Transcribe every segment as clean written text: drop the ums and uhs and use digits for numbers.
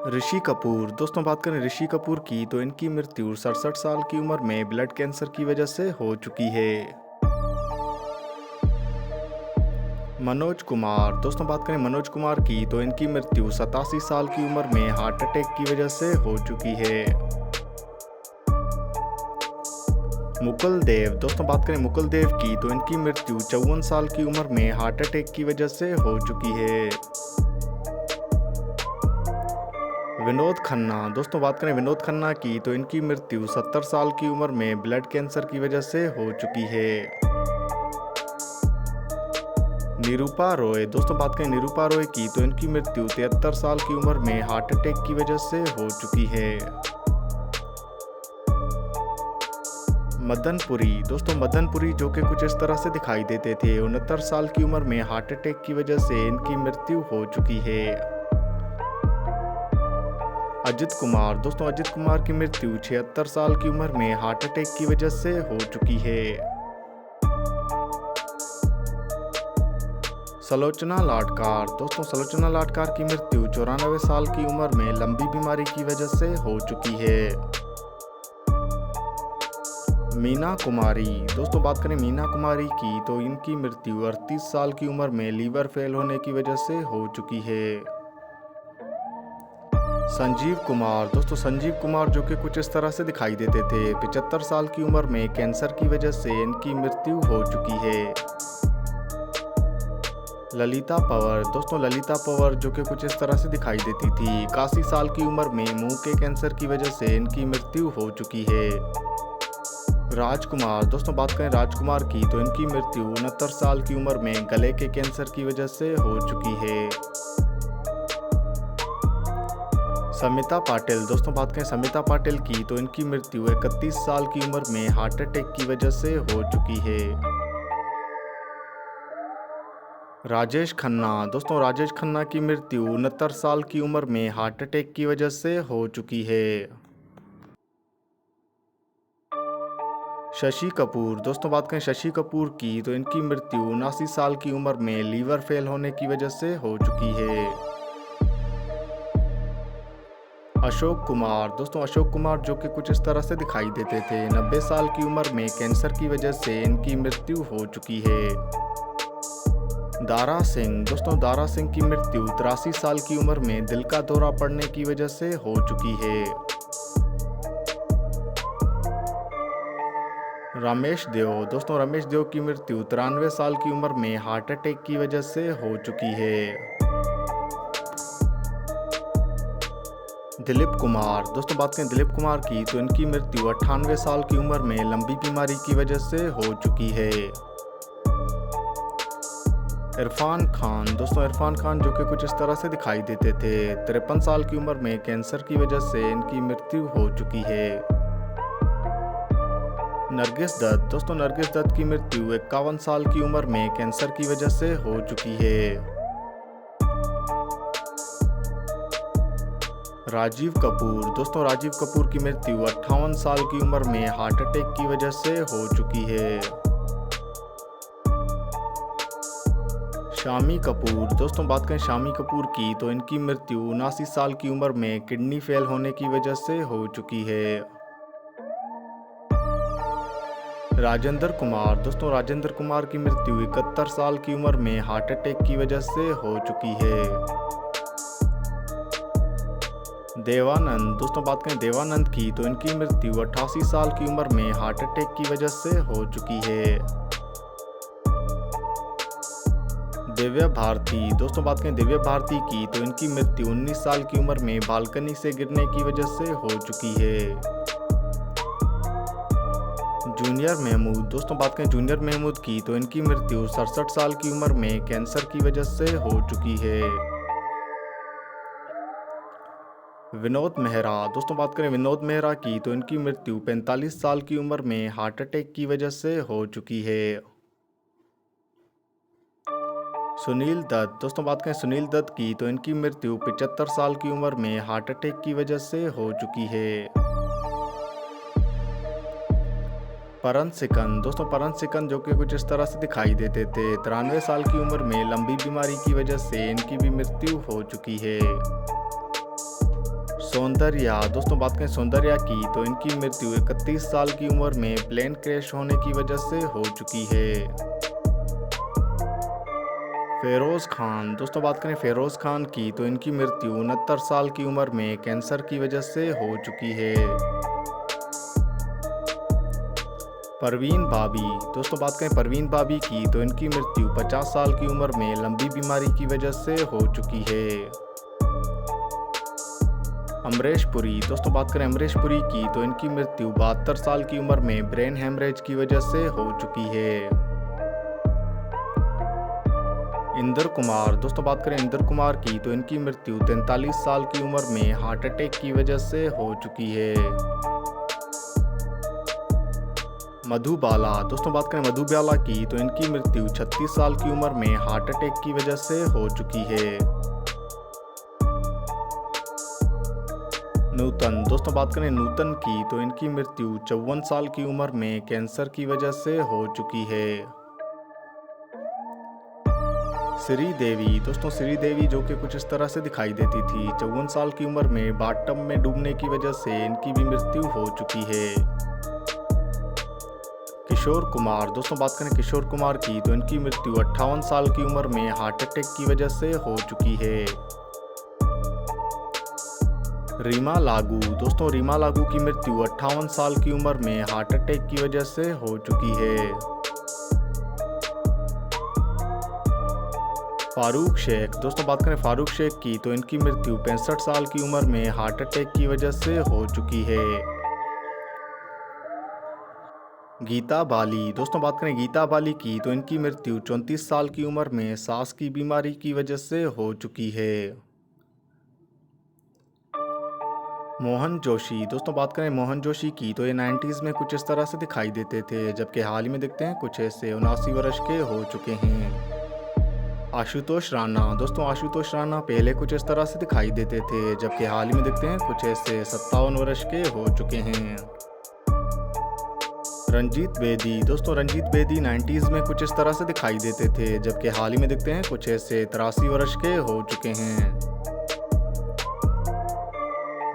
ऋषि कपूर दोस्तों बात करें ऋषि कपूर की तो इनकी मृत्यु 67 साल की उम्र में ब्लड कैंसर की वजह से हो चुकी है। मनोज कुमार दोस्तों बात करें मनोज कुमार की तो इनकी मृत्यु 87 साल की उम्र में हार्ट अटैक की वजह से हो चुकी है। मुकुल देव दोस्तों बात करें मुकुल देव की तो इनकी मृत्यु 54 साल की उम्र में हार्ट अटैक की वजह से हो चुकी है। विनोद खन्ना दोस्तों बात करें विनोद खन्ना की तो इनकी मृत्यु 70 साल की उम्र में ब्लड कैंसर की वजह से हो चुकी है। निरूपा रॉय दोस्तों बात करें निरूपा रॉय की तो इनकी मृत्यु 73 साल की उम्र में हार्ट अटैक की वजह से हो चुकी है। मदनपुरी दोस्तों मदनपुरी जो कि कुछ इस तरह से दिखाई देते थे 69 साल की उम्र में हार्ट अटैक की वजह से इनकी मृत्यु हो चुकी है। अजित कुमार दोस्तों अजित कुमार की मृत्यु 76 साल की उम्र में हार्ट अटैक की वजह से हो चुकी है। सलोचना लाडकार दोस्तों सलोचना लाडकार की मृत्यु 94 साल की उम्र में लंबी बीमारी की वजह से हो चुकी है। मीना कुमारी दोस्तों बात करें मीना कुमारी की तो इनकी मृत्यु 38 साल की उम्र में लीवर फेल होने की वजह से हो चुकी है। संजीव कुमार दोस्तों संजीव कुमार जो कि कुछ इस तरह से दिखाई देते थे 75 साल की उम्र में कैंसर की वजह से इनकी मृत्यु हो चुकी है। ललिता पंवर दोस्तों ललिता पंवर जो कि कुछ इस तरह से दिखाई देती थी 81 साल की उम्र में मुंह के कैंसर की वजह से इनकी मृत्यु हो चुकी है। राजकुमार दोस्तों बात करें राजकुमार की तो इनकी मृत्यु 69 साल की उम्र में गले के कैंसर की वजह से हो चुकी है। समिता पाटिल दोस्तों बात करें समिता पाटिल की तो इनकी मृत्यु 31 साल की उम्र में हार्ट अटैक की वजह से हो चुकी है। राजेश खन्ना दोस्तों राजेश खन्ना की मृत्यु 69 साल की उम्र में हार्ट अटैक की वजह से हो चुकी है। शशि कपूर दोस्तों बात करें शशि कपूर की तो इनकी मृत्यु 79 साल की उम्र में लीवर फेल होने की वजह से हो चुकी है। अशोक कुमार दोस्तों अशोक कुमार जो कि कुछ इस तरह से दिखाई देते थे 90 साल की उम्र में कैंसर की वजह से इनकी मृत्यु हो चुकी है। दारा सिंह दोस्तों दारा सिंह की मृत्यु 83 साल की उम्र में दिल का दौरा पड़ने की वजह से हो चुकी है। रमेश देव दोस्तों रमेश देव की मृत्यु 93 साल की उम्र में हार्ट अटैक की वजह से हो चुकी है। दिलीप कुमार दोस्तों बात करें दिलीप कुमार की तो इनकी मृत्यु 98 साल की उम्र में लंबी बीमारी की वजह से हो चुकी है। इरफान खान दोस्तों इरफान खान जो कि कुछ इस तरह से दिखाई देते थे 53 साल की उम्र में कैंसर की वजह से इनकी मृत्यु हो चुकी है। नरगिस दत्त दोस्तों नरगिस दत्त की मृत्यु 51 साल की उम्र में कैंसर की वजह से हो चुकी है। राजीव कपूर दोस्तों राजीव कपूर की मृत्यु 58 साल की उम्र में हार्ट अटैक की वजह से हो चुकी है। शामी कपूर दोस्तों बात करें शामी कपूर की तो इनकी मृत्यु 79 साल की उम्र में किडनी फेल होने की वजह से हो चुकी है। राजेंद्र कुमार दोस्तों राजेंद्र कुमार की मृत्यु 71 साल की उम्र में हार्ट अटैक की वजह से हो चुकी है। देवानंद दोस्तों बात करें देवानंद की तो इनकी मृत्यु 88 साल की उम्र में हार्ट अटैक की वजह से हो चुकी है। दिव्या भारती दोस्तों बात करें दिव्या भारती की तो इनकी मृत्यु 19 साल की उम्र में बालकनी से गिरने की वजह से हो चुकी है। जूनियर महमूद दोस्तों बात करें जूनियर महमूद की तो इनकी मृत्यु 67 साल की उम्र में कैंसर की वजह से हो चुकी है। विनोद मेहरा दोस्तों बात करें विनोद मेहरा की तो इनकी मृत्यु 45 साल की उम्र में हार्ट अटैक की वजह से हो चुकी है। सुनील दत्त दोस्तों बात करें सुनील दत्त की तो इनकी मृत्यु 75 साल की उम्र में हार्ट अटैक की वजह से हो चुकी है। परन सिकंद दोस्तों परन सिकंद जो कि कुछ इस तरह से दिखाई देते थे 93 साल की उम्र में लंबी बीमारी की वजह से इनकी भी मृत्यु हो चुकी है। सौंदर्या, दोस्तों बात करें सौंदर्या की तो इनकी मृत्यु 31 साल की उम्र में प्लेन क्रैश होने की वजह से हो चुकी है। फेरोज खान, दोस्तों बात करें फेरोज खान की तो इनकी मृत्यु 69 साल की उम्र में कैंसर की वजह से हो चुकी है। परवीन बाबी, दोस्तों बात करें परवीन बाबी की तो इनकी मृत्यु 50 साल की उम्र में लंबी बीमारी की वजह से हो चुकी है। अमरीश पुरी, दोस्तों बात करें अमरीश पुरी की तो इनकी मृत्यु 72 साल की उम्र में ब्रेन हेमरेज की वजह से हो चुकी है। इंदर कुमार, दोस्तों बात करें इंदर कुमार की तो इनकी मृत्यु 43 साल की उम्र में हार्ट अटैक की वजह से हो चुकी है। मधुबाला, दोस्तों बात करें मधुबाला की तो इनकी मृत्यु 36 साल की उम्र में हार्ट अटैक की वजह से हो चुकी है। नूतन, दोस्तों बात करें नूतन की तो इनकी मृत्यु 54 साल की उम्र में कैंसर की वजह से हो चुकी है। श्रीदेवी, दोस्तों श्रीदेवी जो कि कुछ इस तरह से दिखाई देती थी। 54 साल की उम्र में बाथटब में डूबने की वजह से इनकी भी मृत्यु हो चुकी है। किशोर कुमार, दोस्तों बात करें किशोर कुमार की तो इनकी मृत्यु 58 साल की उम्र में हार्ट अटैक की वजह से हो चुकी है। रीमा लागू, दोस्तों रीमा लागू की मृत्यु 58 साल की उम्र में हार्ट अटैक की वजह से हो चुकी है। फारूक शेख, दोस्तों बात करें फारूक शेख की तो इनकी मृत्यु 65 साल की उम्र में हार्ट अटैक की वजह से हो चुकी है। गीता बाली, दोस्तों बात करें गीता बाली की तो इनकी मृत्यु 34 साल की उम्र में सांस की बीमारी की वजह से हो चुकी है। मोहन जोशी, दोस्तों बात करें मोहन जोशी की तो ये 90s में कुछ इस तरह से दिखाई देते थे, जबकि हाल ही में दिखते हैं कुछ ऐसे 79 वर्ष के हो चुके हैं। आशुतोष राणा, दोस्तों आशुतोष राणा पहले कुछ इस तरह से दिखाई देते थे, जबकि हाल ही में दिखते हैं कुछ ऐसे 57 वर्ष के हो चुके हैं। रंजीत बेदी, दोस्तों रंजीत बेदी 90s में कुछ इस तरह से दिखाई देते थे, जबकि हाल ही में दिखते हैं कुछ ऐसे 83 वर्ष के हो चुके हैं।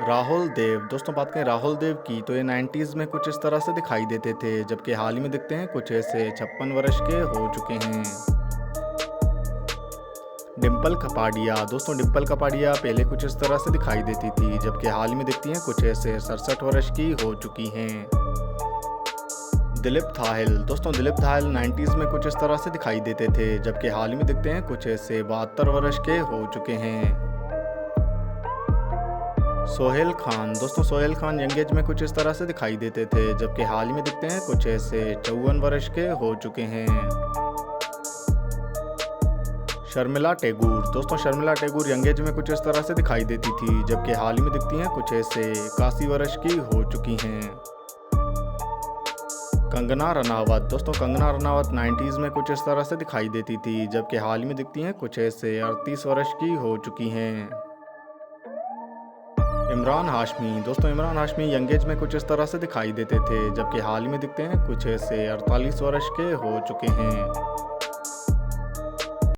राहुल देव, दोस्तों बात करें राहुल देव की तो ये 90s में कुछ इस तरह से दिखाई देते थे, जबकि हाल ही में दिखते हैं कुछ ऐसे 56 वर्ष के हो चुके हैं। डिम्पल कपाड़िया, दोस्तों डिम्पल कपाड़िया पहले कुछ इस तरह से दिखाई देती थी, जबकि हाल ही में दिखती हैं कुछ ऐसे 67 वर्ष की हो चुकी हैं। दिलीप थाहिल, दोस्तों दिलीप थाहिल 90s में कुछ इस तरह से दिखाई देते थे, जबकि हाल ही में दिखते हैं कुछ ऐसे 72 वर्ष के हो चुके हैं। सोहेल खान, दोस्तों सोहेल खान यंग एज में कुछ इस तरह से दिखाई देते थे, जबकि हाल ही में दिखते हैं कुछ ऐसे 54 वर्ष के हो चुके हैं। शर्मिला टैगोर, दोस्तों शर्मिला टैगोर यंग एज में कुछ इस तरह से दिखाई देती थी, जबकि हाल ही में दिखती हैं कुछ ऐसे 81 वर्ष की हो चुकी हैं। कंगना रनावत, दोस्तों कंगना रनावत 90s में कुछ इस तरह से दिखाई देती थी, जबकि हाल ही में दिखती हैं कुछ ऐसे 38 वर्ष की हो चुकी हैं। इमरान हाशमी, दोस्तों इमरान हाशमी यंग एज में कुछ इस तरह से दिखाई देते थे, जबकि हाल ही में दिखते हैं कुछ ऐसे 48 वर्ष के हो चुके हैं।